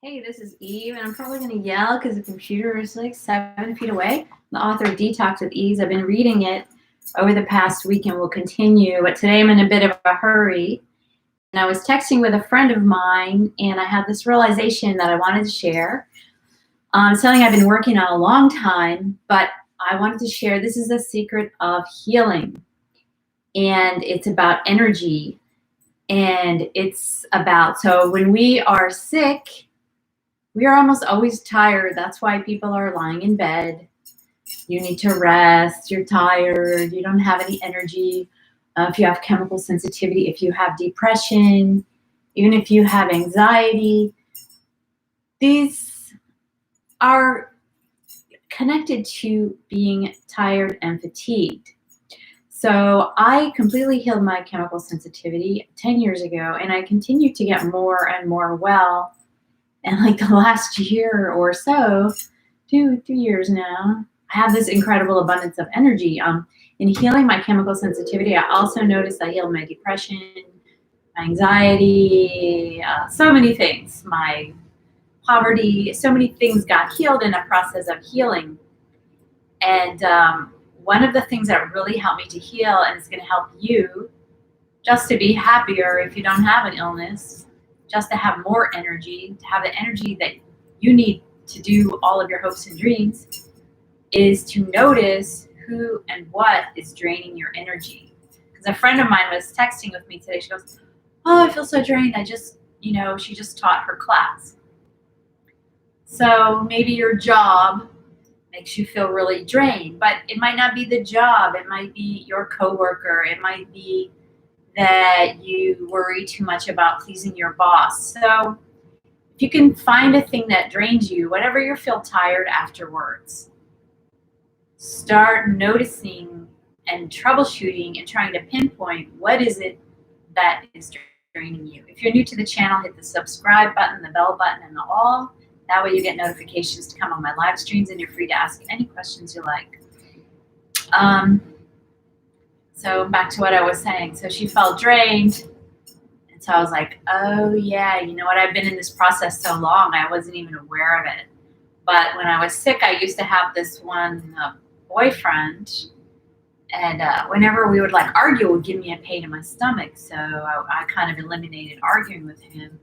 Hey, this is Eve, and I'm probably going to yell because the computer is like 7 feet away. The author of Detox with Ease. I've been reading it over the past week and will continue, but today I'm in a bit of a hurry. And I was texting with a friend of mine, and I had this realization that I wanted to share. Something I've been working on a long time, but I wanted to share. This is the secret of healing, and it's about energy. And it's about, so when we are sick, we are almost always tired. That's why people are lying in bed. You need to rest. You're tired. You don't have any energy. If you have chemical sensitivity, if you have depression, even if you have anxiety, these are connected to being tired and fatigued. So I completely healed my chemical sensitivity 10 years ago, and I continue to get more and more well. And like the last year or so, two years now, I have this incredible abundance of energy. In healing my chemical sensitivity, I also noticed I healed my depression, my anxiety, so many things, my poverty, so many things got healed in a process of healing. And one of the things that really helped me to heal, and it's going to help you just to be happier if you don't have an illness, just to have more energy, to have the energy that you need to do all of your hopes and dreams, is to notice who and what is draining your energy. Because a friend of mine was texting with me today. She goes, "Oh, I feel so drained. I just, she just taught her class." So maybe your job makes you feel really drained, but it might not be the job. It might be your coworker. It might be that you worry too much about pleasing your boss. So if you can find a thing that drains you, whenever you feel tired afterwards, start noticing and troubleshooting and trying to pinpoint what is it that is draining you. If you're new to the channel, hit the subscribe button, the bell button, and the all. That way you get notifications to come on my live streams, and you're free to ask any questions you like. So back to what I was saying. So she felt drained. And so I was like, oh yeah, you know what? I've been in this process so long, I wasn't even aware of it. But when I was sick, I used to have this one boyfriend. And whenever we would argue, it would give me a pain in my stomach. So I kind of eliminated arguing with him.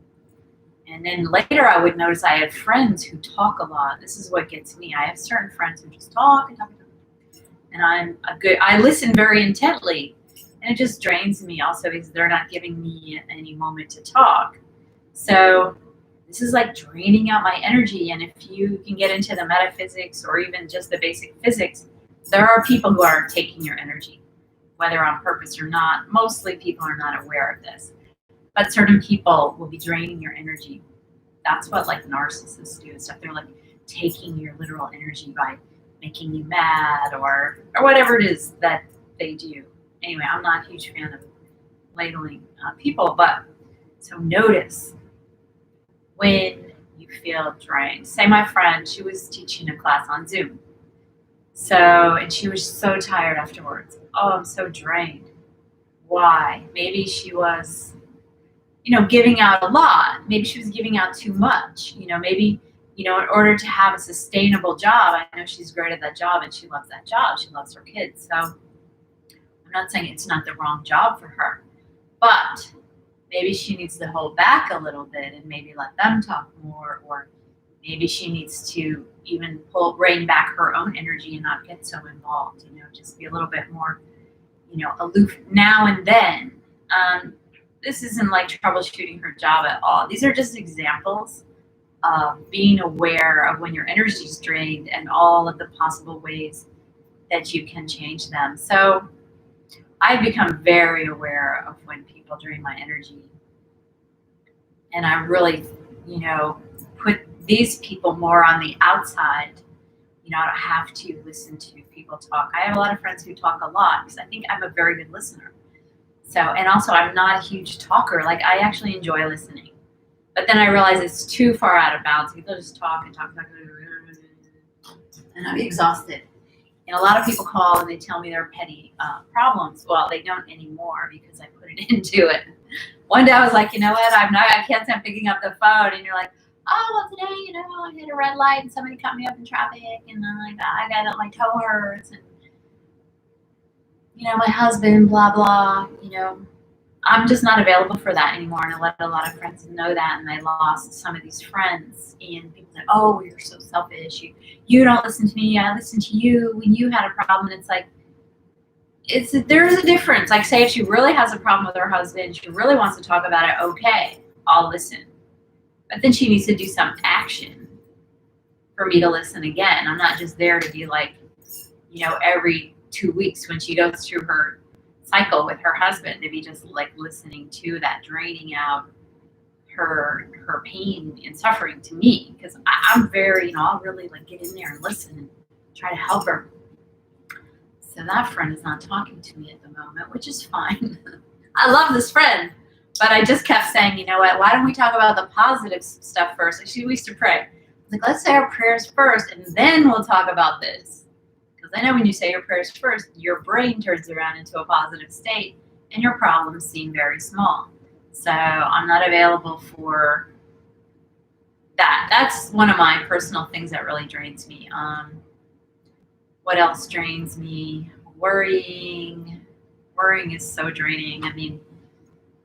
And then later I would notice I had friends who talk a lot. This is what gets me. I have certain friends who just talk and talk. And I listen very intently, and it just drains me also because they're not giving me any moment to talk. So this is like draining out my energy. And if you can get into the metaphysics or even just the basic physics, there are people who are taking your energy, whether on purpose or not. Mostly people are not aware of this, but certain people will be draining your energy. That's what narcissists do and stuff. They're taking your literal energy by making you mad or whatever it is that they do. Anyway, I'm not a huge fan of labeling people, but so notice when you feel drained. Say my friend, she was teaching a class on Zoom. And she was so tired afterwards. Oh, I'm so drained. Why? Maybe she was, giving out a lot. Maybe she was giving out too much. Maybe in order to have a sustainable job, I know she's great at that job and she loves that job. She loves her kids. So I'm not saying it's not the wrong job for her, but maybe she needs to hold back a little bit and maybe let them talk more, or maybe she needs to even rein back her own energy and not get so involved, just be a little bit more, aloof now and then. This isn't troubleshooting her job at all. These are just examples of being aware of when your energy is drained and all of the possible ways that you can change them. So I've become very aware of when people drain my energy. And I really, put these people more on the outside. I don't have to listen to people talk. I have a lot of friends who talk a lot because I think I'm a very good listener. So, and also I'm not a huge talker. I actually enjoy listening. But then I realize it's too far out of bounds. People just talk and talk, and I'm exhausted. And a lot of people call and they tell me their petty problems. Well, they don't anymore because I put it into it. One day I was like, you know what? I can't stand picking up the phone. And you're like, oh, well, today, I hit a red light and somebody cut me up in traffic and I got my toe hurts and, my husband, blah, blah, I'm just not available for that anymore. And I let a lot of friends know that, and I lost some of these friends. And people said, "Oh, you're so selfish. You don't listen to me. I listened to you when you had a problem." And it's like, there's a difference. Like, say if she really has a problem with her husband, she really wants to talk about it. Okay, I'll listen, but then she needs to do some action for me to listen again. I'm not just there to be like, every 2 weeks when she goes through her cycle with her husband, to be just like listening to that, draining out her pain and suffering to me, because I'm very, I'll really like get in there and listen and try to help her. So that friend is not talking to me at the moment, which is fine. I love this friend, but I just kept saying, you know what, why don't we talk about the positive stuff first? Like, we used to pray. Like, let's say our prayers first and then we'll talk about this. I know when you say your prayers first, your brain turns around into a positive state and your problems seem very small. So I'm not available for that. That's one of my personal things that really drains me. What else drains me? Worrying. Worrying is so draining. I mean,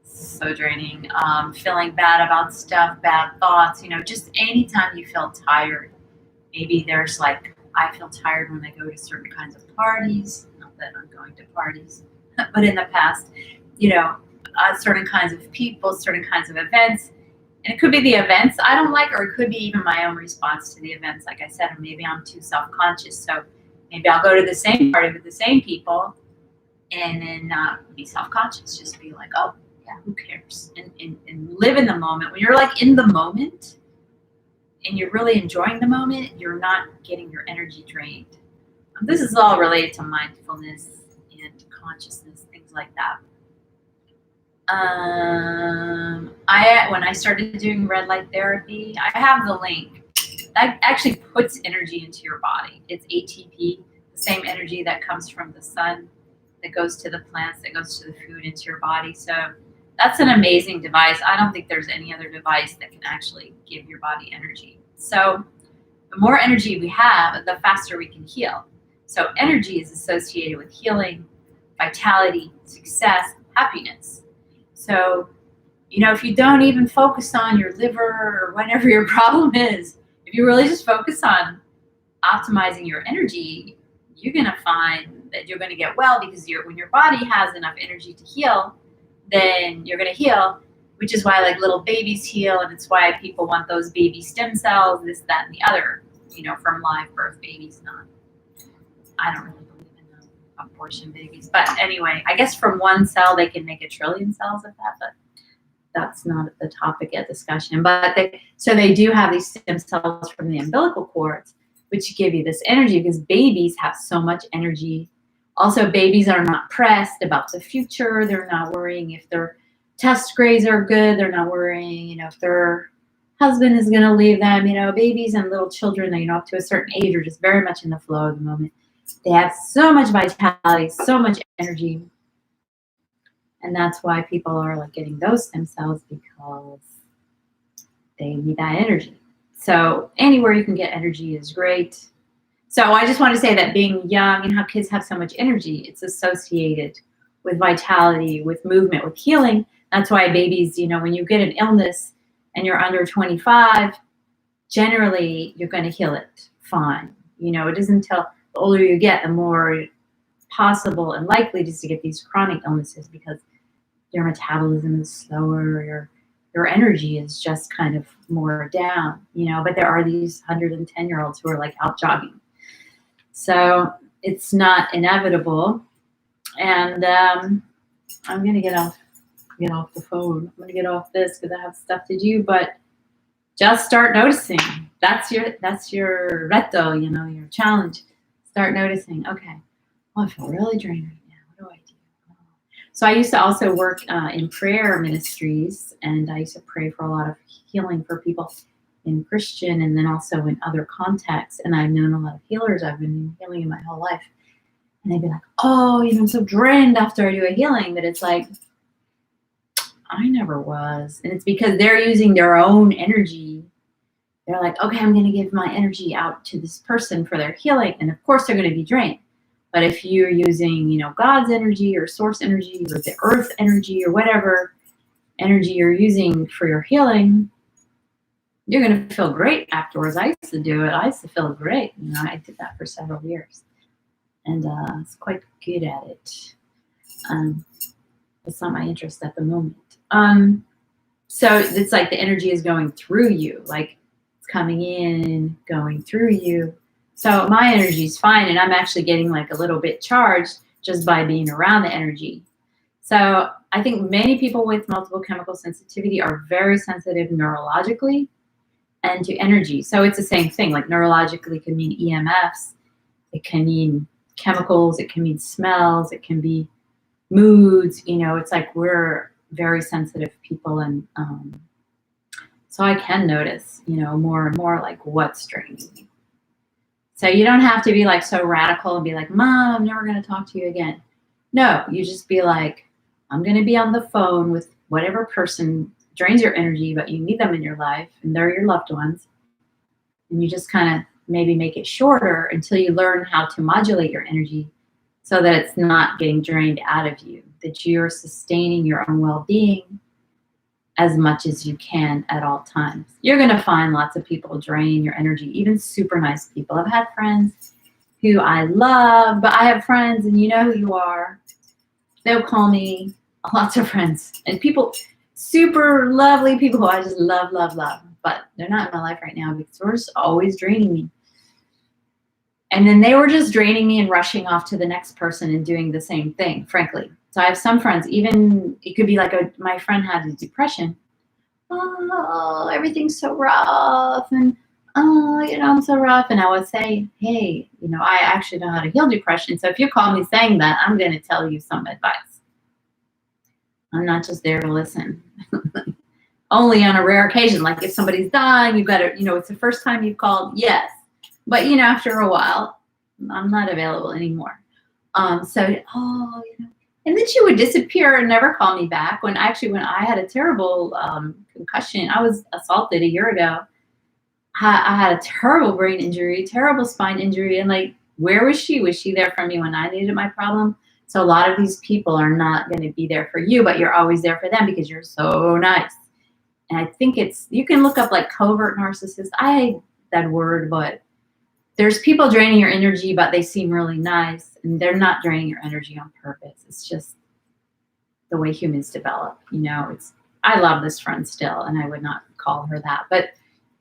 so draining. Feeling bad about stuff, bad thoughts, just anytime you feel tired. Maybe there's like, I feel tired when I go to certain kinds of parties. Not that I'm going to parties, but in the past, certain kinds of people, certain kinds of events. And it could be the events I don't like, or it could be even my own response to the events. Like I said, or maybe I'm too self-conscious. So maybe I'll go to the same party with the same people and then not be self-conscious. Just be like, oh, yeah, who cares? And live in the moment. When you're like in the moment, and you're really enjoying the moment, you're not getting your energy drained. This is all related to mindfulness and consciousness, things like that. When I started doing red light therapy, I have the link. That actually puts energy into your body. It's ATP, the same energy that comes from the sun, that goes to the plants, that goes to the food into your body. So that's an amazing device. I don't think there's any other device that can actually give your body energy. So the more energy we have, the faster we can heal. So energy is associated with healing, vitality, success, happiness. So, if you don't even focus on your liver or whatever your problem is, if you really just focus on optimizing your energy, you're going to find that you're going to get well, because when your body has enough energy to heal, then you're going to heal, which is why like little babies heal, and it's why people want those baby stem cells, this, that, and the other, from live birth babies. I don't really believe in abortion babies, but anyway, I guess from one cell they can make 1 trillion cells of that, but that's not the topic of discussion. But they do have these stem cells from the umbilical cords, which give you this energy, because babies have so much energy. Also, babies are not pressed about the future. They're not worrying if their test grades are good. They're not worrying, if their husband is going to leave them. Babies and little children, up to a certain age, are just very much in the flow of the moment. They have so much vitality, so much energy. And that's why people are like getting those stem cells, because they need that energy. So anywhere you can get energy is great. So I just want to say that being young and how kids have so much energy, it's associated with vitality, with movement, with healing. That's why babies, when you get an illness and you're under 25, generally you're going to heal it fine. It isn't until the older you get, the more possible and likely just to get these chronic illnesses, because your metabolism is slower, your energy is just kind of more down, but there are these 110-year-olds who are like out jogging. So it's not inevitable. And I'm going to get off the phone. I'm going to get off this because I have stuff to do, but just start noticing. That's your reto, your challenge. Start noticing, okay, I feel really drained right now. What do I do? So I used to also work in prayer ministries, and I used to pray for a lot of healing for people in Christian and then also in other contexts. And I've known a lot of healers. I've been healing in my whole life. And they'd be like, oh, I'm so drained after I do a healing. But it's like, I never was. And it's because they're using their own energy they're like, okay, I'm going to give my energy out to this person for their healing. And of course they're going to be drained. But if you're using, you know, God's energy or source energy or the earth energy or whatever energy you're using for your healing, you're going to feel great afterwards. I used to do it. I used to feel great. You know, I did that for several years. And I was quite good at it. It's not my interest at the moment. So it's like the energy is going through you, like it's coming in, going through you. So my energy is fine, and I'm actually getting like a little bit charged just by being around the energy. So I think many people with multiple chemical sensitivity are very sensitive neurologically and to energy. So it's the same thing, like neurologically can mean EMFs, it can mean chemicals, it can mean smells, it can be moods, you know, it's like we're very sensitive people. And so I can notice, you know, more and more like what's draining me. So you don't have to be like so radical and be like, Mom, I'm never going to talk to you again. No, you just be like, I'm going to be on the phone with whatever person drains your energy, but you need them in your life and they're your loved ones. And you just kind of maybe make it shorter until you learn how to modulate your energy so that it's not getting drained out of you, that you're sustaining your own well-being as much as you can at all times. You're going to find lots of people drain your energy, even super nice people. I've had friends who I love, but I have friends, and you know who you are. They'll call me, lots of friends, and people, super lovely people who I just love, love, love, but they're not in my life right now because they're just always draining me. And then they were just draining me and rushing off to the next person and doing the same thing, frankly. So I have some friends, even it could be like my friend had a depression. Oh, everything's so rough. And, oh, you know, I'm so rough. And I would say, hey, you know, I actually know how to heal depression. So if you call me saying that, I'm going to tell you some advice. I'm not just there to listen. Only on a rare occasion. Like if somebody's dying, you've got to, you know, it's the first time you've called, yes. But, you know, after a while, I'm not available anymore. So, oh, you know. And then she would disappear and never call me back. When I had a terrible concussion, I was assaulted a year ago. I had a terrible brain injury, terrible spine injury. And like, where was she? Was she there for me when I needed my problem? So a lot of these people are not going to be there for you, but you're always there for them because you're so nice. And I think you can look up like covert narcissist. I hate that word, but there's people draining your energy, but they seem really nice, and they're not draining your energy on purpose. It's just the way humans develop. You know, I love this friend still, and I would not call her that. But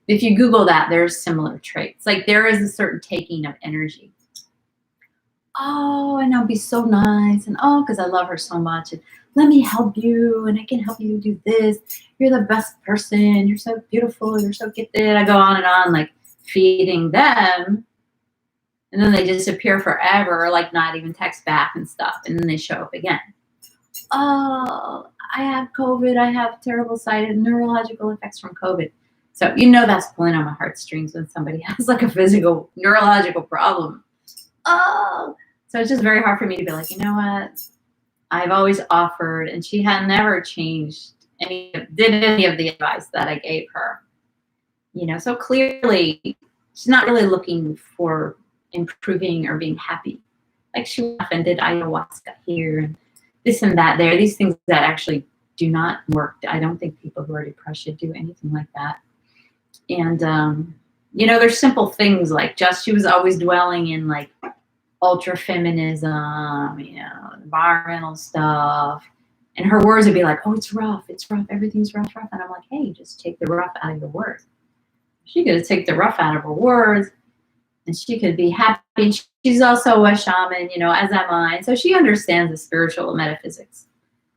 if you Google that, there's similar traits. Like there is a certain taking of energy. Oh, and I'll be so nice, and oh, because I love her so much, and let me help you, and I can help you do this. You're the best person. You're so beautiful. You're so gifted. I go on and on, like feeding them, and then they disappear forever, like not even text back and stuff, and then they show up again. Oh, I have COVID. I have terrible neurological effects from COVID. So you know that's pulling on my heartstrings when somebody has like a physical neurological problem. Oh, so it's just very hard for me to be like, you know what? I've always offered, and she had never changed did any of the advice that I gave her. You know, so clearly she's not really looking for improving or being happy. Like she went off and did ayahuasca here and this and that there. These things that actually do not work. I don't think people who are depressed should do anything like that. And, you know, there's simple things like she was always dwelling in like ultra feminism, you know, environmental stuff. And her words would be like, oh, it's rough, everything's rough. And I'm like, hey, just take the rough out of your words. She could take the rough out of her words, and she could be happy. And she's also a shaman, you know, as am I. So she understands the spiritual metaphysics.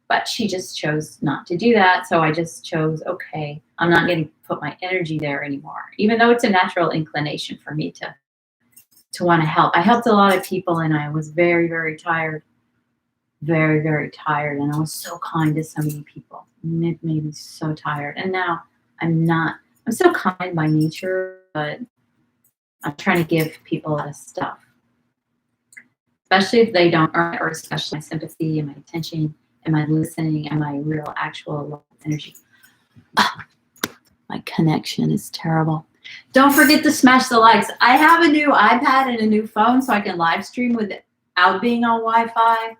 But she just chose not to do that. So I just chose, okay, I'm not going to put my energy there anymore, even though it's a natural inclination for me to want to help. I helped a lot of people, and I was very, very tired. Very, very tired. And I was so kind to so many people. And it made me so tired. And now I'm so kind by nature, but I'm trying to give people a lot of stuff. Especially if they don't earn it, or especially my sympathy and my attention and my listening and my real actual love energy. Oh, my connection is terrible. Don't forget to smash the likes. I have a new iPad and a new phone, so I can live stream without being on Wi-Fi,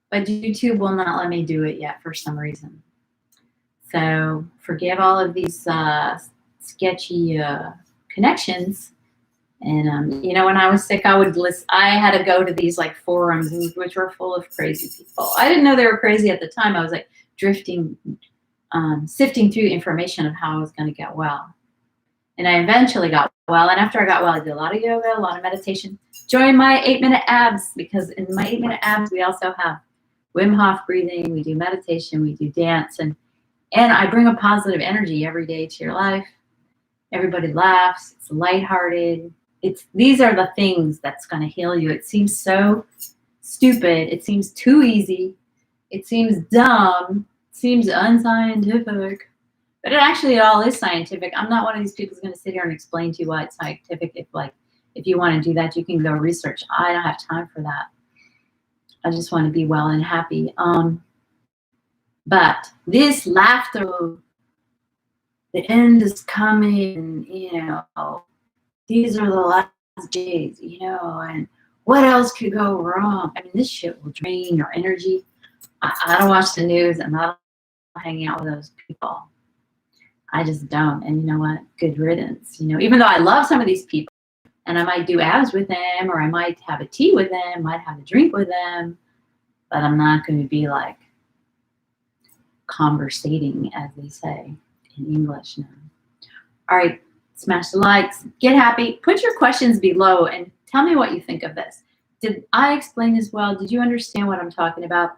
but YouTube will not let me do it yet for some reason. So forgive all of these sketchy connections. And you know, when I was sick, I had to go to these like forums, which were full of crazy people. I didn't know they were crazy at the time. I was like sifting through information of how I was going to get well. And I eventually got well. And after I got well, I did a lot of yoga, a lot of meditation. Join my 8-minute abs, because in my 8-minute abs, we also have Wim Hof breathing. We do meditation. We do dance. And I bring a positive energy every day to your life. Everybody laughs. It's lighthearted. These are the things that's going to heal you. It seems so stupid. It seems too easy. It seems dumb. It seems unscientific. But it all is scientific. I'm not one of these people who's going to sit here and explain to you why it's scientific. If you want to do that, you can go research. I don't have time for that. I just want to be well and happy. But this laughter, the end is coming, you know, these are the last days, you know, and what else could go wrong? I mean, this shit will drain your energy. I don't watch the news. I'm not hanging out with those people. I just don't. And you know what? Good riddance. You know, even though I love some of these people, and I might do abs with them, or I might have a tea with them, might have a drink with them, but I'm not going to be like conversating, as they say in English now. All right. Smash the likes, get happy, put your questions below and tell me what you think of this. Did I explain this well? Did you understand what I'm talking about?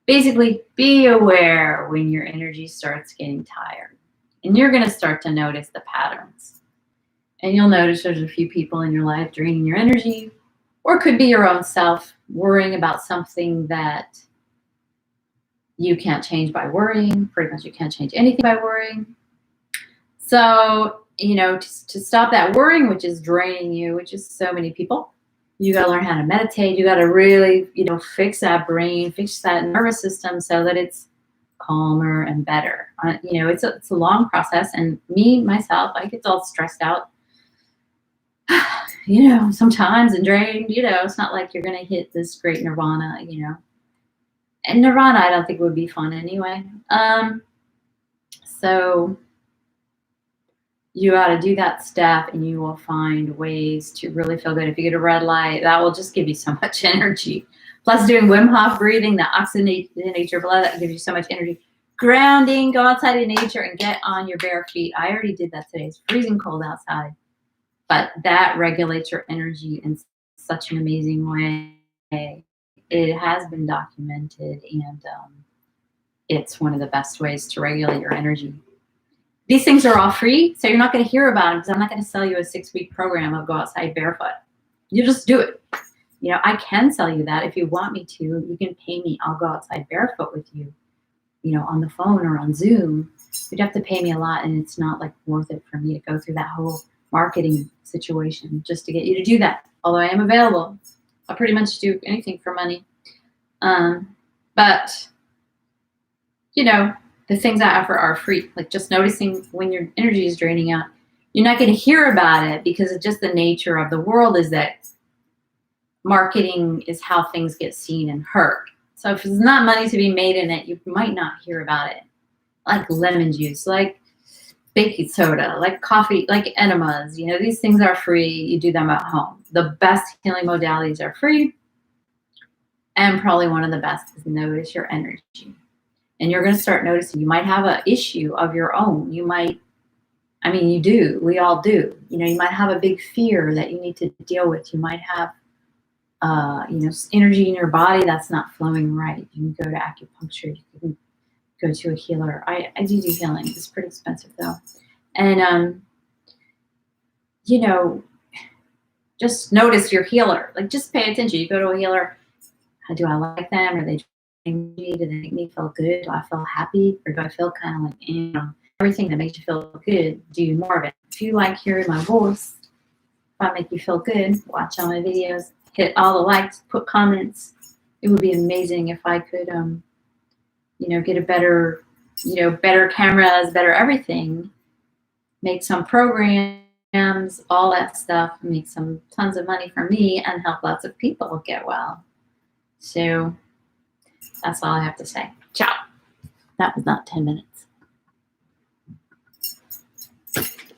Basically, be aware when your energy starts getting tired, and you're going to start to notice the patterns. And you'll notice there's a few people in your life draining your energy, or it could be your own self worrying about something that you can't change by worrying. Pretty much you can't change anything by worrying. So, you know, to stop that worrying, which is draining you, which is so many people, you got to learn how to meditate. You got to really, you know, fix that brain, fix that nervous system so that it's calmer and better. You know, it's a long process. And myself, I get all stressed out, you know, sometimes and drained. You know, it's not like you're going to hit this great nirvana, you know. And nirvana, I don't think would be fun anyway. So you got to do that step, and you will find ways to really feel good. If you get a red light, that will just give you so much energy. Plus doing Wim Hof breathing, that oxygenates your blood, that gives you so much energy. Grounding, go outside in nature and get on your bare feet. I already did that today. It's freezing cold outside, but that regulates your energy in such an amazing way. It has been documented, and it's one of the best ways to regulate your energy. These things are all free, so you're not going to hear about them, because I'm not going to sell you a 6-week program of go outside barefoot. You just do it. You know, I can sell you that if you want me to. You can pay me. I'll go outside barefoot with you, you know, on the phone or on Zoom. You'd have to pay me a lot, and it's not like worth it for me to go through that whole marketing situation just to get you to do that. Although I am available. I'll pretty much do anything for money. But, you know, the things I offer are free. Like just noticing when your energy is draining out. You're not going to hear about it, because it's just the nature of the world is that marketing is how things get seen and heard. So if there's not money to be made in it, you might not hear about it. Like lemon juice, like baking soda, like coffee, like enemas. You know, these things are free. You do them at home. The best healing modalities are free. And probably one of the best is notice your energy. And you're going to start noticing you might have an issue of your own. You might, I mean, you do. We all do. You know, you might have a big fear that you need to deal with. You might have, you know, energy in your body that's not flowing right. You can go to acupuncture. You can go to a healer. I do healing. It's pretty expensive though. And, you know, just notice your healer. Like just pay attention. You go to a healer. How do I like them? Are they me? Do they make me feel good? Do I feel happy? Or do I feel kind of like, you know, everything that makes you feel good, do more of it. If you like hearing my voice, if I make you feel good, watch all my videos, hit all the likes, put comments. It would be amazing if I could, you know, get a better, you know, better cameras, better everything, make some programs all that stuff, make some tons of money for me and help lots of people get well. So that's all I have to say. Ciao. That was not 10 minutes.